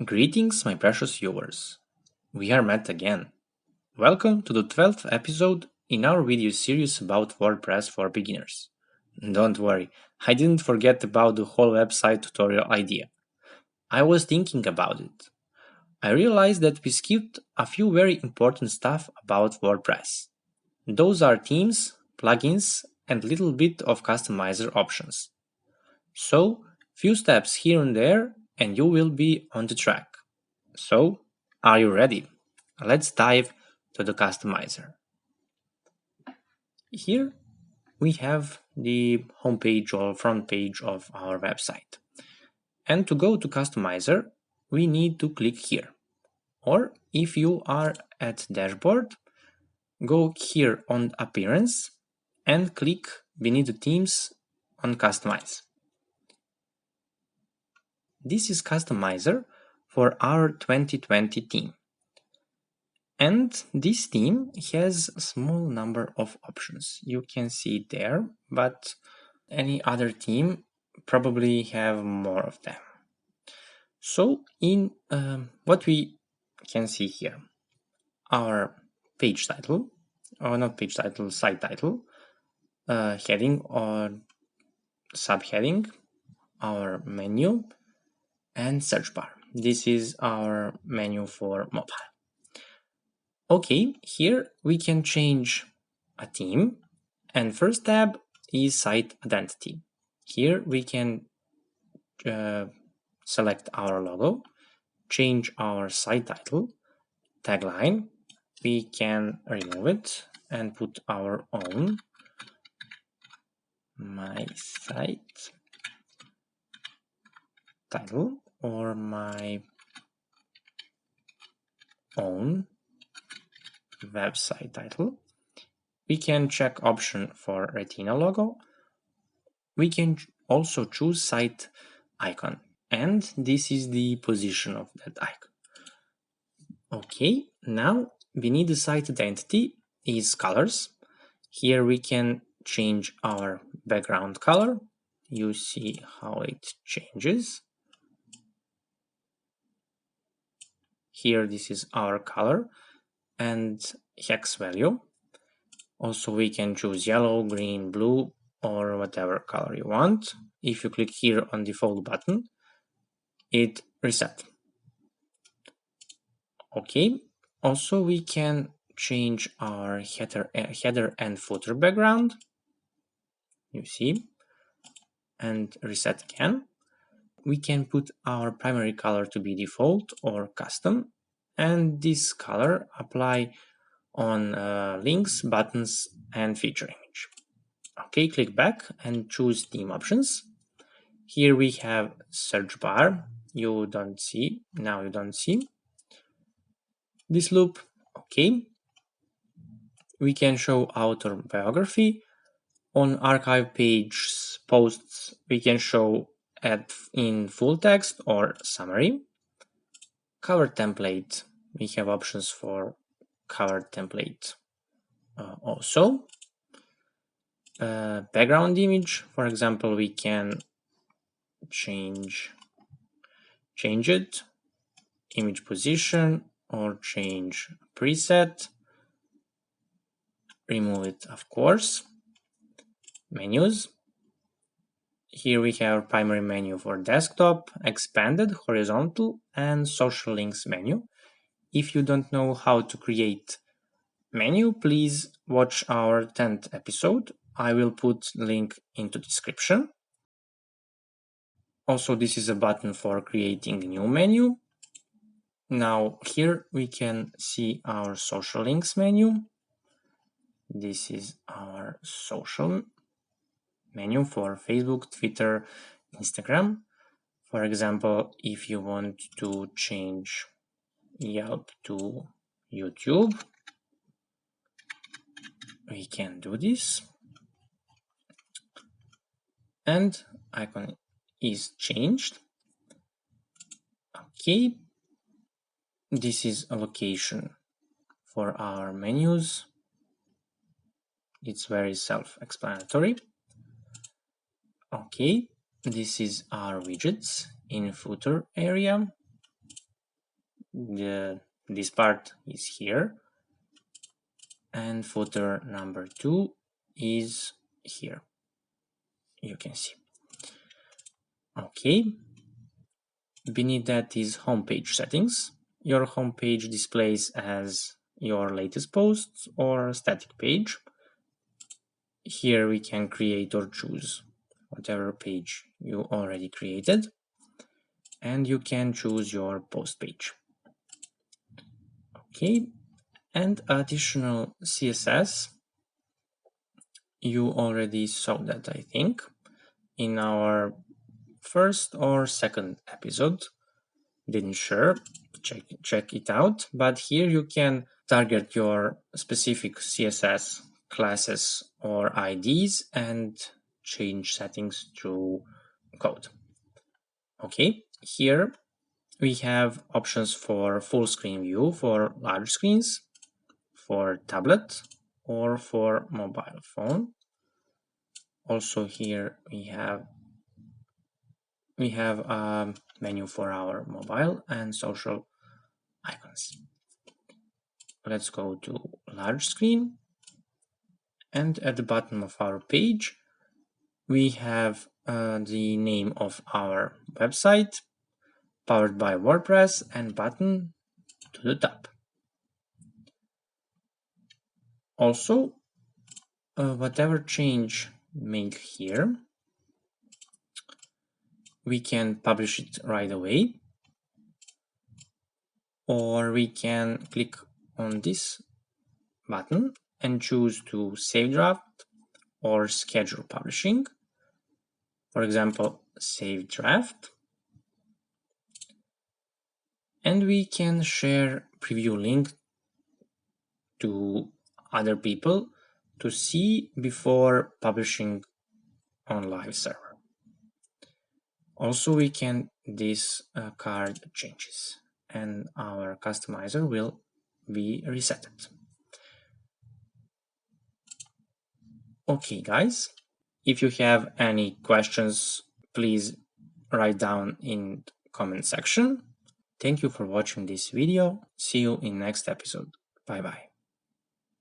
Greetings, my precious viewers. We are met again. Welcome to the 12th episode in our video series about WordPress for beginners. Don't worry, I didn't forget about the whole website tutorial idea. I was thinking about it. I realized that we skipped a few very important stuff about WordPress. Those are themes, plugins, and little bit of customizer options. So, few steps here and there, and you will be on the track. So, are you ready? Let's dive to the customizer. Here we have the homepage or front page of our website. And to go to customizer, we need to click here. Or if you are at dashboard, go here on appearance and click beneath the themes on customize. This is customizer for our 2020 theme. And this theme has a small number of options. You can see it there, but any other theme probably have more of them. So in what we can see here, our page title, or not page title, site title, heading or subheading, our menu, and search bar. This is our menu for mobile. Okay, here we can change a theme, and first tab is site identity. Here we can select our logo, change our site title, tagline. We can remove it and put our own, my site title, or my own website title. We can check option for retina logo. We can also choose site icon, and this is the position of that icon. Okay, now beneath the site identity is colors. Here we can change our background color. You see how it changes. Here this is our color and hex value. Also we can choose yellow, green, blue, or whatever color you want. If you click here on default button, it reset. Okay, also we can change our header and footer background. You see, and reset again. We can put our primary color to be default or custom, and this color apply on links, buttons, and feature image. Okay, click back and choose theme options. Here we have search bar. You don't see, now you don't see. This loop, okay. We can show author biography. On archive page posts, we can show in full text or summary. Cover template, we have options for cover template also. Background image, for example, we can change it, image position, or change preset, remove it, of course. Menus, here we have primary menu for desktop, expanded, horizontal, and social links menu. If you don't know how to create menu, please watch our 10th episode. I will put link into description. Also, this is a button for creating new menu. Now here we can see our social links menu. This is our social menu for Facebook, Twitter, Instagram. For example, if you want to change Yelp to YouTube, we can do this. And icon is changed. Okay, this is a location for our menus. It's very self-explanatory. Okay, this is our widgets in footer area. this part is here, and footer number 2 is here. You can see. Okay. Beneath that is homepage settings. Your homepage displays as your latest posts or static page. Here we can create or choose whatever page you already created, and you can choose your post page. Okay, and additional CSS. You already saw that, I think, in our first or second episode. Didn't sure, check it out. But here you can target your specific CSS classes or IDs and change settings through code. Okay, here we have options for full screen view for large screens, for tablet, or for mobile phone. Also here we have a menu for our mobile and social icons. Let's go to large screen, and at the bottom of our page we have the name of our website, powered by WordPress, and button to the top. Also, whatever change made here, we can publish it right away, or we can click on this button and choose to save draft or schedule publishing. For example, save draft. And we can share preview link to other people to see before publishing on live server. Also, we can discard changes, and our customizer will be resetted. Okay, guys, if you have any questions, please write down in the comment section. Thank you for watching this video. See you in next episode. Bye bye.